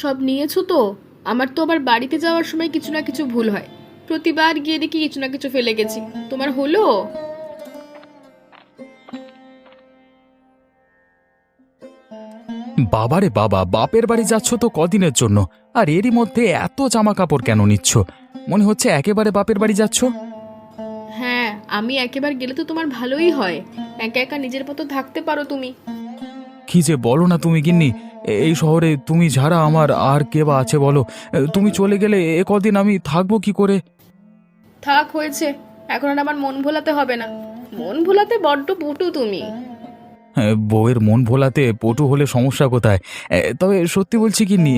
সব নিয়েছো তো? আমার তো আবার বাড়িতে যাওয়ার সময় কিছু না কিছু ভুল হয়। প্রতিবার গিয়ে দেখি কিছু না কিছু ফেলে গেছি। তোমার হলো? বাবারে বাবা, বাপের বাড়ি যাচ্ছ তো কদিনের জন্য, আর এরই মধ্যে এত জামা কাপড় কেন নিচ্ছ? মনে হচ্ছে একেবারে বাপের বাড়ি যাচ্ছ। হ্যাঁ, আমি একেবারে গেলে তো তোমার ভালোই হয়। একা একা নিজের মতো থাকতে পারো তুমি। কি যে বলো না তুমি গিন্নি, এই শহরে তুমি ছাড়া আমার আর কে বা আছে বলো? তুমি চলে গেলে এ কদিন আমি থাকবো কি করে? থাক, হয়েছে। এখন আর আমার মন ভোলাতে হবে না। মন ভোলাতে বড্ড পটু তুমি। বউয়ের মন ভোলাতে পটু হলে সমস্যা কোথায়? তবে সত্যি বলছি গিন্নি,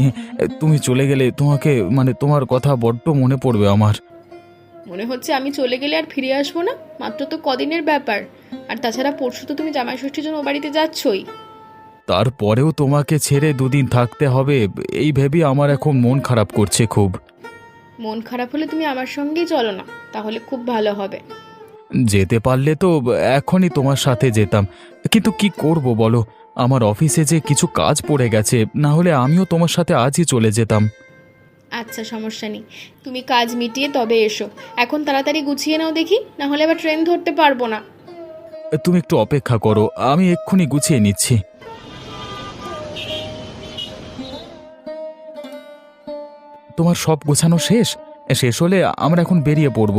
তুমি চলে গেলে তোমাকে মানে তোমার কথা বড্ড মনে পড়বে আমার। মনে হচ্ছে আমি চলে গেলে আর ফিরে আসবো না? মাত্র তো কদিনের ব্যাপার। আর তাছাড়া পরশু তো তুমি জামাই ষষ্ঠীর জন্য ও বাড়িতে যাচ্ছই। তারপরেও তোমাকে ছেড়ে দুদিন থাকতে হবে, এই ভেবে আমার এখন মন খারাপ করছে খুব। মন খারাপ হলে তুমি আমার সঙ্গেই চলো না, তাহলে খুব ভালো হবে। যেতে পারলে তো এখনই তোমার সাথে যেতাম, কিন্তু কি করব বলো, আমার অফিসে যে কিছু কাজ পড়ে গেছে, না হলে আমিও তোমার সাথে আজই চলে যেতাম। আচ্ছা, সমস্যা নেই। তুমি কাজ মিটিয়ে তবে এসো। এখন তাড়াতাড়ি গুছিয়ে নাও দেখি, না হলে আবার ট্রেন ধরতে পারবো না। তুমি একটু অপেক্ষা করো, আমি এক্ষুনি গুছিয়ে নিচ্ছি। তোমার সব গোছানো শেষ? শেষ হলে আমরা এখন বেরিয়ে পড়ব।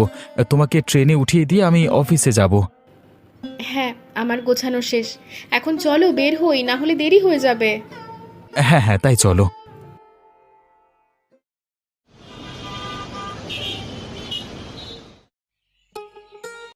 তোমাকে ট্রেনে উঠিয়ে দিয়ে আমি অফিসে যাব। হ্যাঁ, আমার গোছানো শেষ। এখন চলো বের হই, না হলে দেরি হয়ে যাবে। হ্যাঁ হ্যাঁ, তাই চলো।